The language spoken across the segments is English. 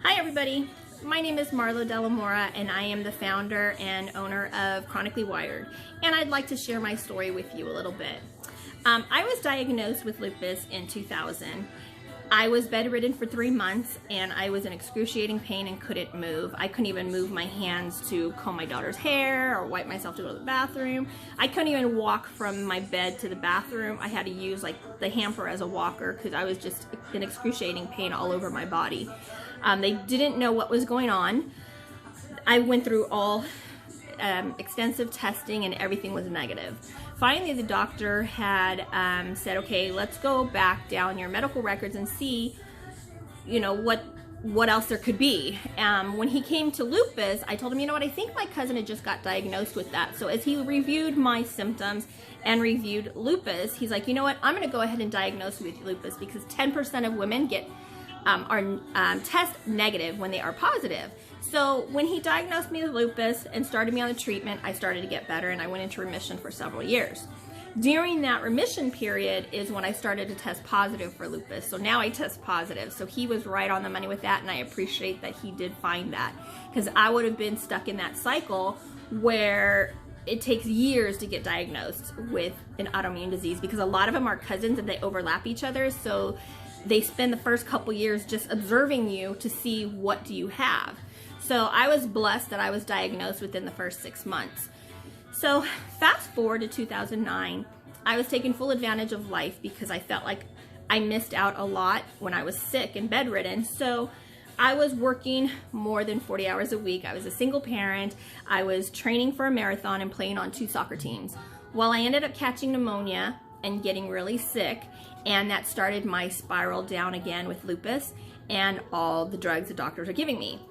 Hi everybody, my name is Marlo Delamora and I am the founder and owner of Chronically Wired, and I'd like to share my story with you a little bit. I was diagnosed with lupus in 2000. I was bedridden for 3 months and I was in excruciating pain and couldn't move. I couldn't even move my hands to comb my daughter's hair or wipe myself to go to the bathroom. I couldn't even walk from my bed to the bathroom. I had to use like the hamper as a walker because I was just in excruciating pain all over my body. They didn't know what was going on. I went through all extensive testing and everything was negative. Finally, the doctor had said, okay, let's go back down your medical records and see, what else there could be. When he came to lupus, I told him, I think my cousin had just got diagnosed with that. So as he reviewed my symptoms and reviewed lupus, he's like, I'm going to go ahead and diagnose you with lupus because 10% of women are test negative when they are positive. So when he diagnosed me with lupus and started me on the treatment, I started to get better and I went into remission for several years. During that remission period is when I started to test positive for lupus. So now I test positive. So he was right on the money with that, and I appreciate that he did find that, because I would have been stuck in that cycle where it takes years to get diagnosed with an autoimmune disease, because a lot of them are cousins and they overlap each other. So they spend the first couple years just observing you to see what do you have. So I was blessed that I was diagnosed within the first 6 months. So fast forward to 2009, I was taking full advantage of life because I felt like I missed out a lot when I was sick and bedridden. So I was working more than 40 hours a week. I was a single parent. I was training for a marathon and playing on 2 soccer teams. Well, I ended up catching pneumonia and getting really sick, and that started my spiral down again with lupus and all the drugs the doctors are giving me.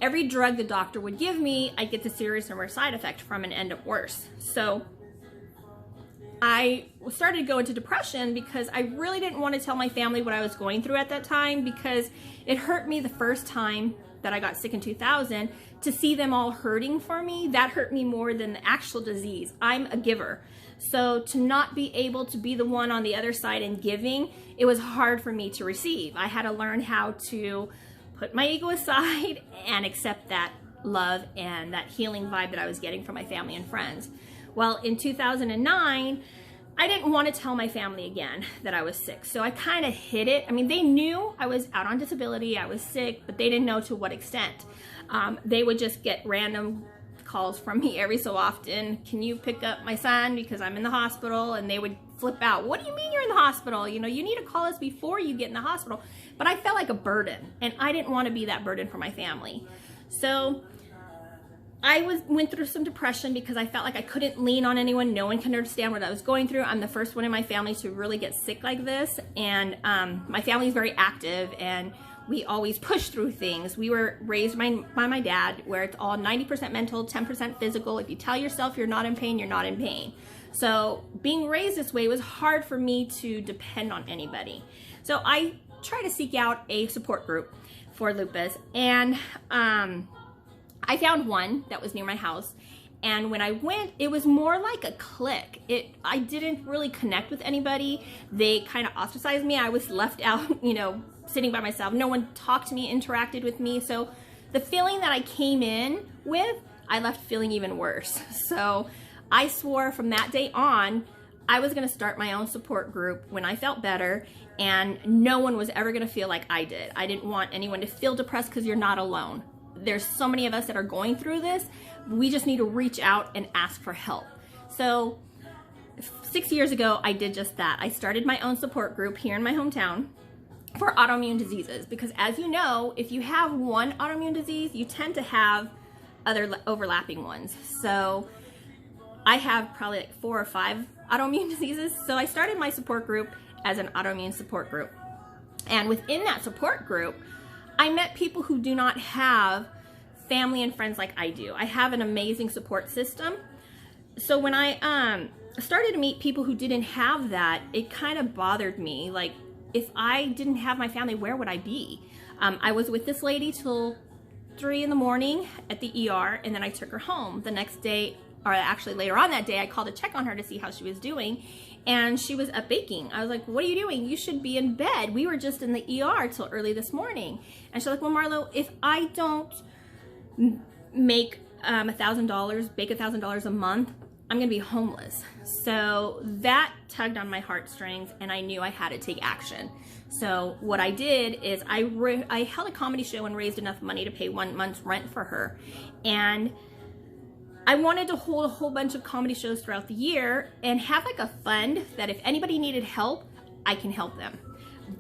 Every drug the doctor would give me, I get the serious and worse side effect from and end up worse. So I started to go into depression because I really didn't want to tell my family what I was going through at that time, because it hurt me the first time that I got sick in 2000 to see them all hurting for me. That hurt me more than the actual disease. I'm a giver. So to not be able to be the one on the other side and giving, it was hard for me to receive. I had to learn how to put my ego aside and accept that love and that healing vibe that I was getting from my family and friends. Well, in 2009, I didn't want to tell my family again that I was sick. So I kind of hid it. I mean, they knew I was out on disability, I was sick, but they didn't know to what extent. They would just get random calls from me every so often. Can you pick up my son because I'm in the hospital? And they would flip out. What do you mean you're in the hospital? You need to call us before you get in the hospital. But I felt like a burden, and I didn't want to be that burden for my family. So I went through some depression because I felt like I couldn't lean on anyone. No one can understand what I was going through. I'm the first one in my family to really get sick like this. And my family is very active and we always push through things. We were raised by my dad where it's all 90% mental, 10% physical. If you tell yourself you're not in pain, you're not in pain. So being raised this way was hard for me to depend on anybody. So I tried to seek out a support group for lupus, and I found one that was near my house. And when I went, it was more like a clique. I didn't really connect with anybody. They kind of ostracized me. I was left out, sitting by myself. No one talked to me, interacted with me. So the feeling that I came in with, I left feeling even worse. So I swore from that day on, I was going to start my own support group when I felt better, and no one was ever going to feel like I did. I didn't want anyone to feel depressed, because you're not alone. There's so many of us that are going through this. We just need to reach out and ask for help. So 6 years ago, I did just that. I started my own support group here in my hometown for autoimmune diseases, because as you know, if you have one autoimmune disease, you tend to have other overlapping ones. So I have probably like 4 or 5 autoimmune diseases. So I started my support group as an autoimmune support group. And within that support group, I met people who do not have family and friends like I do. I have an amazing support system. So when I started to meet people who didn't have that, it kind of bothered me. Like, if I didn't have my family, where would I be? I was with this lady till 3 in the morning at the ER, and then I took her home. The next day, or actually later on that day, I called to check on her to see how she was doing, and she was up baking. I was like, what are you doing? You should be in bed. We were just in the ER till early this morning. And she's like, well, Marlo, if I don't make $1,000, bake $1,000 a month, I'm gonna be homeless. So that tugged on my heartstrings, and I knew I had to take action. So what I did is I held a comedy show and raised enough money to pay 1 month's rent for her. And I wanted to hold a whole bunch of comedy shows throughout the year and have like a fund that if anybody needed help, I can help them.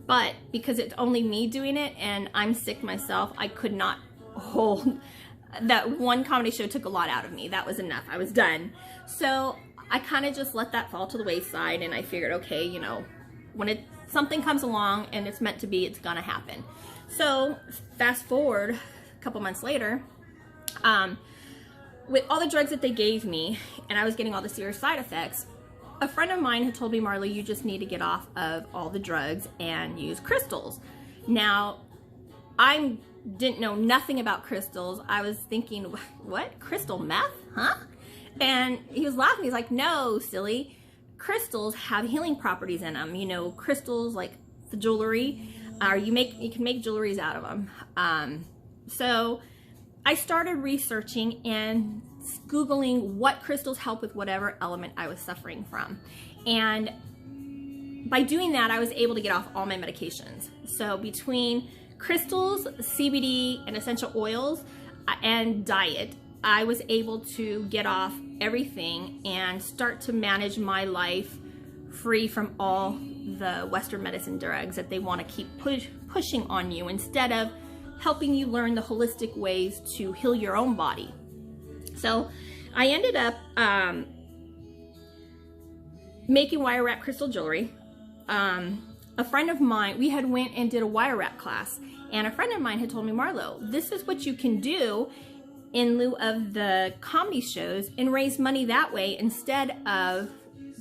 But because it's only me doing it and I'm sick myself, I could not hold. That one comedy show took a lot out of me. That was enough. I was done. So I kind of just let that fall to the wayside, and I figured, okay, you know, when something comes along and it's meant to be, it's gonna happen. So fast forward a couple months later, with all the drugs that they gave me, and I was getting all the serious side effects, a friend of mine had told me, Marla, you just need to get off of all the drugs and use crystals. Now, I didn't know nothing about crystals. I was thinking, what? Crystal meth? Huh? And he was laughing. He's like, no, silly. Crystals have healing properties in them. You know, crystals like the jewelry, you can make jewelries out of them. So I started researching and Googling what crystals help with whatever element I was suffering from. And by doing that, I was able to get off all my medications. So between crystals, CBD, and essential oils, and diet, I was able to get off everything and start to manage my life free from all the Western medicine drugs that they want to keep pushing on you, instead of helping you learn the holistic ways to heal your own body. So I ended up making wire wrap crystal jewelry. A friend of mine, we had went and did a wire wrap class, and a friend of mine had told me, Marlo, this is what you can do in lieu of the comedy shows and raise money that way instead of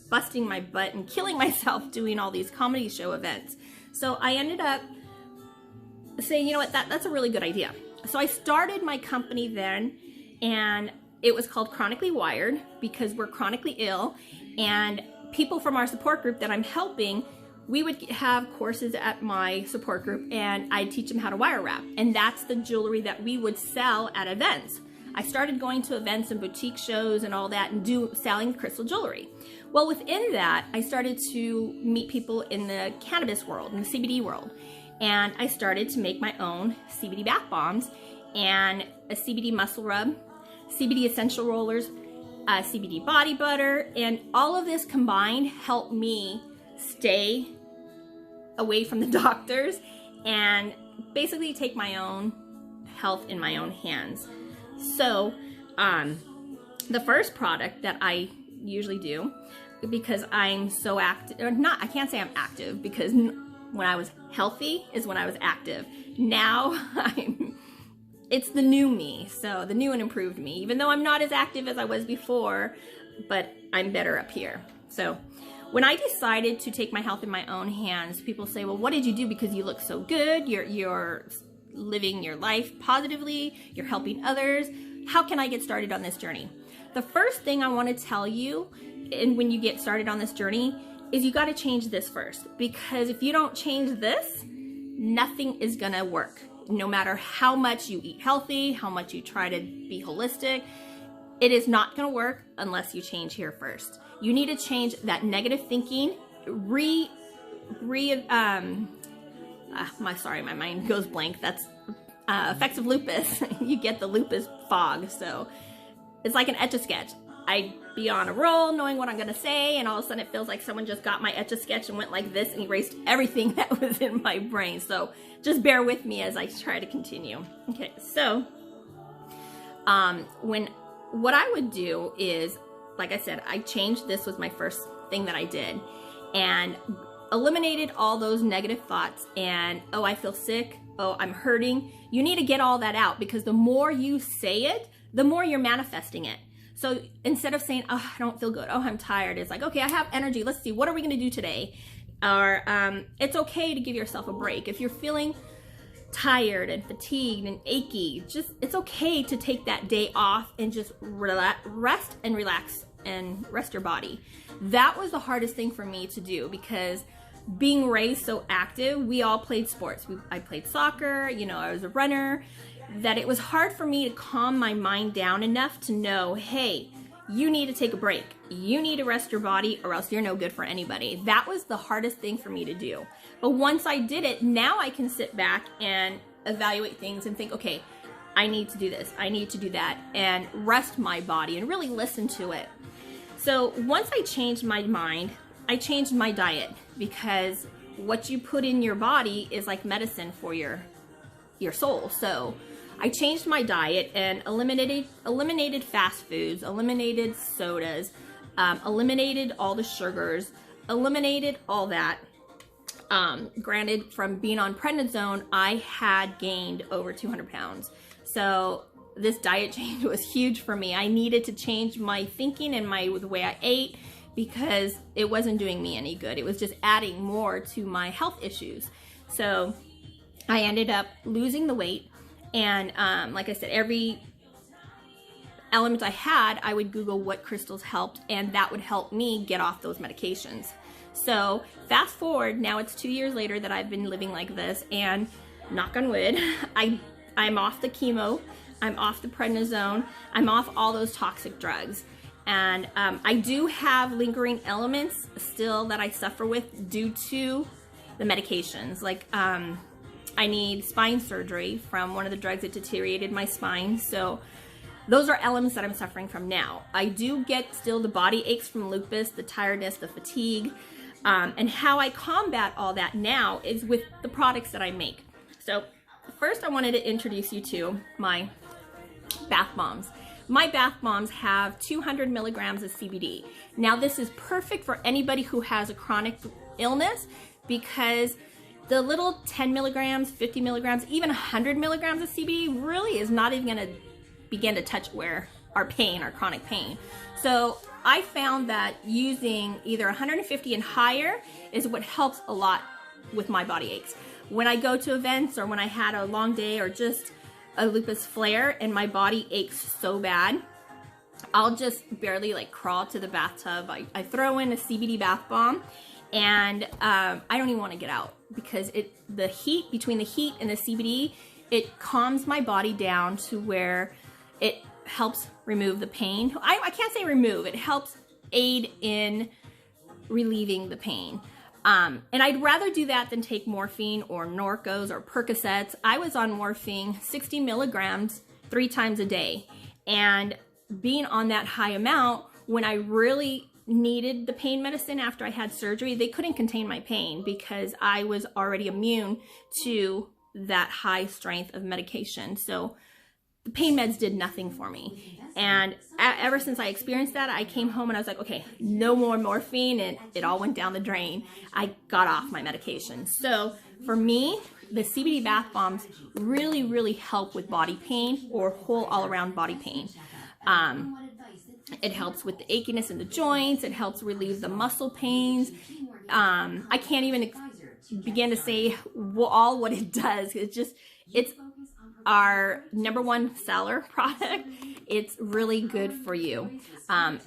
busting my butt and killing myself doing all these comedy show events. So I ended up saying, you know what, that's a really good idea. So I started my company then, and it was called Chronically Wired because we're chronically ill, and people from our support group that I'm helping, we would have courses at my support group, and I'd teach them how to wire wrap. And that's the jewelry that we would sell at events. I started going to events and boutique shows and all that and selling crystal jewelry. Well, within that, I started to meet people in the cannabis world, in the CBD world. And I started to make my own CBD bath bombs and a CBD muscle rub, CBD essential rollers, CBD body butter, and all of this combined helped me stay away from the doctors and basically take my own health in my own hands. So the first product that I usually do, because I'm so active, or not, I can't say I'm active, because when I was healthy is when I was active. Now it's the new me, so the new and improved me, even though I'm not as active as I was before, but I'm better up here. So when I decided to take my health in my own hands, people say, well, what did you do? Because you look so good, you're living your life positively, you're helping others. How can I get started on this journey? The first thing I want to tell you, and when you get started on this journey, is you got to change this first. Because if you don't change this, nothing is going to work. No matter how much you eat healthy, how much you try to be holistic, it is not going to work unless you change here first. You need to change that negative thinking, my mind goes blank. That's effects of lupus. You get the lupus fog. So it's like an Etch-a-Sketch. I'd be on a roll knowing what I'm going to say, and all of a sudden it feels like someone just got my Etch-a-Sketch and went like this and erased everything that was in my brain. So just bear with me as I try to continue. Okay, so what I would do is, like I said, I changed, this was my first thing that I did, and eliminated all those negative thoughts and, oh, I feel sick, oh, I'm hurting. You need to get all that out, because the more you say it, the more you're manifesting it. So instead of saying, oh, I don't feel good, oh, I'm tired, it's like, okay, I have energy, let's see, what are we gonna do today? Or it's okay to give yourself a break. If you're feeling tired and fatigued and achy, it's okay to take that day off and just rest and relax and rest your body. That was the hardest thing for me to do, because being raised so active, we all played sports. I played soccer, you know, I was a runner, that it was hard for me to calm my mind down enough to know, hey, you need to take a break. You need to rest your body, or else you're no good for anybody. That was the hardest thing for me to do. But once I did it, now I can sit back and evaluate things and think, okay, I need to do this, I need to do that, and rest my body and really listen to it. So once I changed my mind, I changed my diet, because what you put in your body is like medicine for your soul. So I changed my diet and eliminated fast foods, eliminated sodas, eliminated all the sugars, eliminated all that. Granted, from being on prednisone, I had gained over 200 pounds. So this diet change was huge for me. I needed to change my thinking and the way I ate, because it wasn't doing me any good. It was just adding more to my health issues. So I ended up losing the weight. And like I said, every element I had, I would Google what crystals helped, and that would help me get off those medications. So fast forward, now it's 2 years later that I've been living like this, and knock on wood, I'm off the chemo, I'm off the prednisone, I'm off all those toxic drugs. And I do have lingering elements still that I suffer with due to the medications. Like I need spine surgery from one of the drugs that deteriorated my spine. So those are elements that I'm suffering from now. I do get still the body aches from lupus, the tiredness, the fatigue. And how I combat all that now is with the products that I make. So first I wanted to introduce you to my bath bombs. My bath bombs have 200 milligrams of CBD. Now this is perfect for anybody who has a chronic illness, because the little 10 milligrams, 50 milligrams, even 100 milligrams of CBD really is not even going to begin to touch where our pain, our chronic pain. So I found that using either 150 and higher is what helps a lot with my body aches. When I go to events, or when I had a long day, or just a lupus flare and my body aches so bad, I'll just barely like crawl to the bathtub. I throw in a CBD bath bomb, and I don't even want to get out, because the heat, between the heat and the CBD, it calms my body down to where it helps remove the pain. I can't say remove, it helps aid in relieving the pain. And I'd rather do that than take morphine or Norcos or Percocets. I was on morphine 60 milligrams 3 times a day. And being on that high amount, when I really needed the pain medicine after I had surgery, they couldn't contain my pain, because I was already immune to that high strength of medication. So the pain meds did nothing for me. And ever since I experienced that, I came home and I was like, okay, no more morphine, and it all went down the drain. I got off my medication. So for me, the CBD bath bombs really, really help with body pain, or whole all around body pain. It helps with the achiness in the joints. It helps relieve the muscle pains. I can't even begin to say all what it does. It's our #1 seller product. It's really good for you.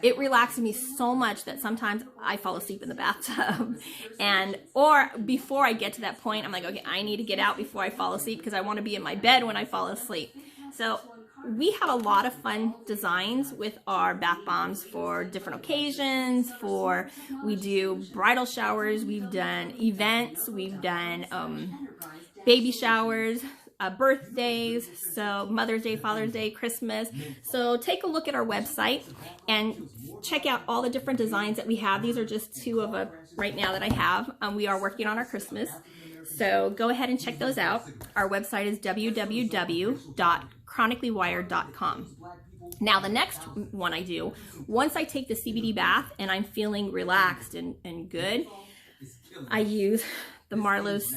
It relaxes me so much that sometimes I fall asleep in the bathtub. Or before I get to that point, I'm like, okay, I need to get out before I fall asleep, because I want to be in my bed when I fall asleep. So we have a lot of fun designs with our bath bombs for different occasions. We do bridal showers, we've done events, we've done baby showers, birthdays, so Mother's Day, Father's Day, Christmas. So take a look at our website and check out all the different designs that we have. These are just 2 of them right now that I have. We are working on our Christmas. So go ahead and check those out. Our website is www.chronicallywired.com. Now the next one I do, once I take the CBD bath and I'm feeling relaxed and good, I use the Marlowe's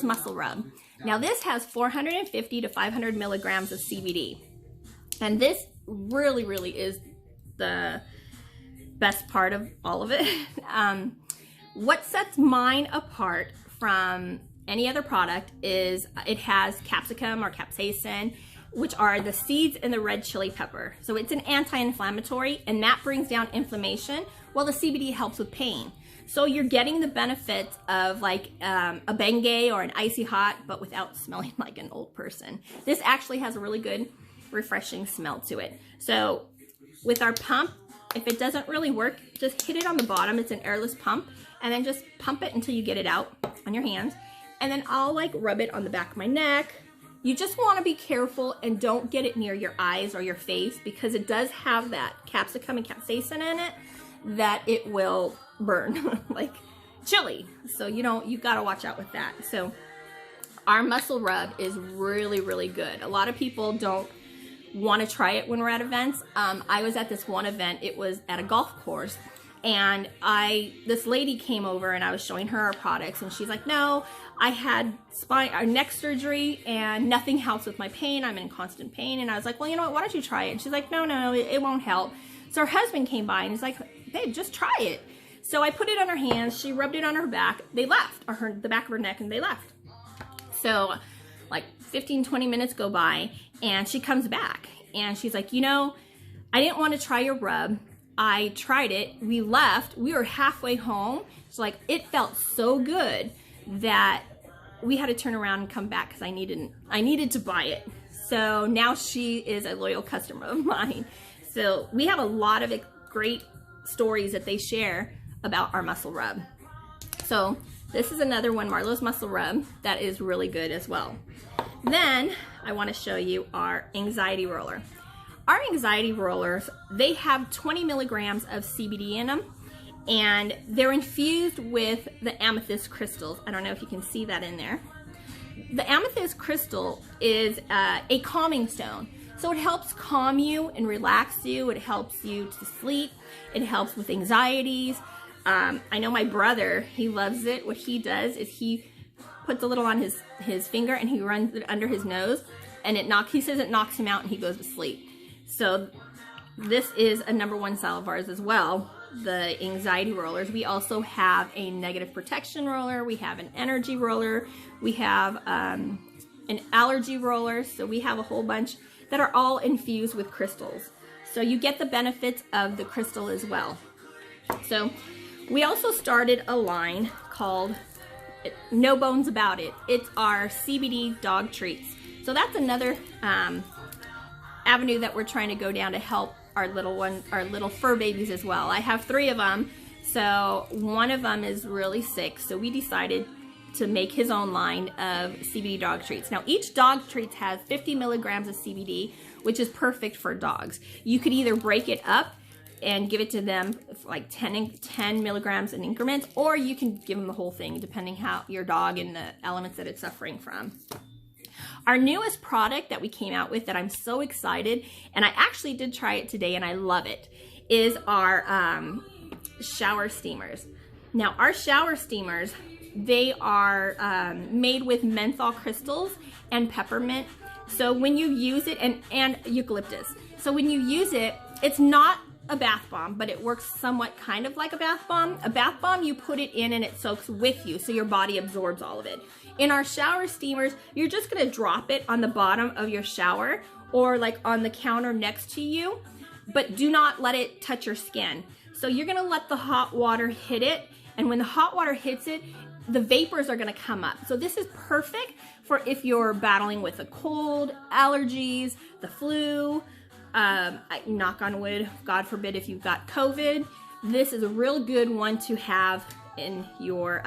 Muscle Rub. Now this has 450 to 500 milligrams of CBD. And this really, really is the best part of all of it. What sets mine apart from any other product is it has capsicum or capsaicin, which are the seeds and the red chili pepper. So it's an anti-inflammatory, and that brings down inflammation, while the CBD helps with pain. So you're getting the benefits of like a Bengay or an Icy Hot, but without smelling like an old person. This actually has a really good, refreshing smell to it. So with our pump, if it doesn't really work, just hit it on the bottom. It's an airless pump, and then just pump it until you get it out on your hands. And then I'll like rub it on the back of my neck. You just want to be careful and don't get it near your eyes or your face, because it does have that capsicum and capsaicin in it that it will burn like chili. So you got to watch out with that. So our muscle rub is really, really good. A lot of people don't want to try it when we're at events. I was at this one event. It was at a golf course, and this lady came over and I was showing her our products, and she's like, no, I had neck surgery and nothing helps with my pain. I'm in constant pain. And I was like, well, you know what, why don't you try it? And she's like, no, it won't help. So her husband came by and he's like, babe, just try it. So I put it on her hands. She rubbed it on her back. They left, or the back of her neck, and they left. So like 15, 20 minutes go by, and she comes back and she's like, I didn't want to try your rub. I tried it. We left. We were halfway home. So like, it felt so good that we had to turn around and come back because I needed to buy it. So now she is a loyal customer of mine. So we have a lot of great stories that they share about our muscle rub. So this is another one, Marlowe's Muscle Rub, that is really good as well. Then I want to show you our anxiety roller. Our anxiety rollers, they have 20 milligrams of CBD in them, and they're infused with the amethyst crystals. I don't know if you can see that in there. The amethyst crystal is a calming stone. So it helps calm you and relax you. It helps you to sleep. It helps with anxieties. I know my brother, he loves it. What he does is he puts a little on his finger and he runs it under his nose, and he says it knocks him out and he goes to sleep. So this is a #1 sell of ours as well, the anxiety rollers. We also have a negative protection roller. We have an energy roller. We have an allergy roller. So we have a whole bunch that are all infused with crystals. So you get the benefits of the crystal as well. So we also started a line called No Bones About It. It's our CBD dog treats. So that's another avenue that we're trying to go down to help our little fur babies as well. I have 3 of them. So one of them is really sick. So we decided to make his own line of CBD dog treats. Now each dog treat has 50 milligrams of CBD, which is perfect for dogs. You could either break it up and give it to them like 10 milligrams in increments, or you can give them the whole thing depending how your dog and the elements that it's suffering from. Our newest product that we came out with that I'm so excited, and I actually did try it today and I love it, is our shower steamers. Now our shower steamers, they are made with menthol crystals and peppermint. So when you use it, and eucalyptus. So when you use it, it's not a bath bomb, but it works somewhat kind of like a bath bomb. A bath bomb, you put it in and it soaks with you, so your body absorbs all of it. In our shower steamers, you're just gonna drop it on the bottom of your shower or like on the counter next to you, but do not let it touch your skin. So you're gonna let the hot water hit it, and when the hot water hits it, the vapors are gonna come up. So this is perfect for if you're battling with a cold, allergies, the flu, knock on wood, God forbid if you've got COVID. This is a real good one to have in your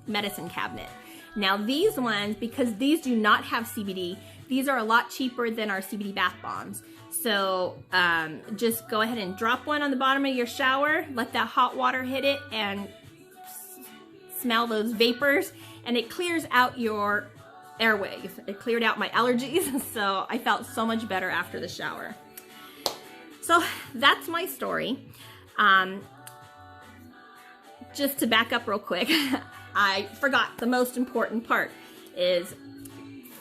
medicine cabinet. Now these ones, because these do not have CBD, these are a lot cheaper than our CBD bath bombs. So just go ahead and drop one on the bottom of your shower, let that hot water hit it, and smell those vapors, and it clears out your airways. It cleared out my allergies, so I felt so much better after the shower. So that's my story. Just to back up real quick, I forgot the most important part is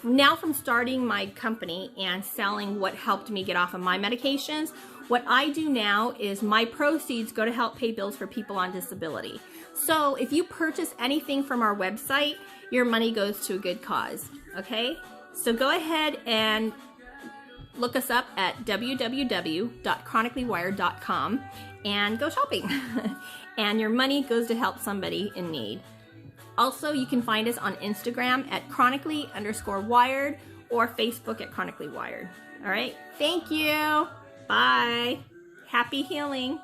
now from starting my company and selling what helped me get off of my medications, what I do now is my proceeds go to help pay bills for people on disability. So if you purchase anything from our website, your money goes to a good cause, okay? So go ahead and look us up at www.chronicallywired.com and go shopping. And your money goes to help somebody in need. Also, you can find us on Instagram at chronically_wired or Facebook at chronically wired. All right, thank you. Bye. Happy healing.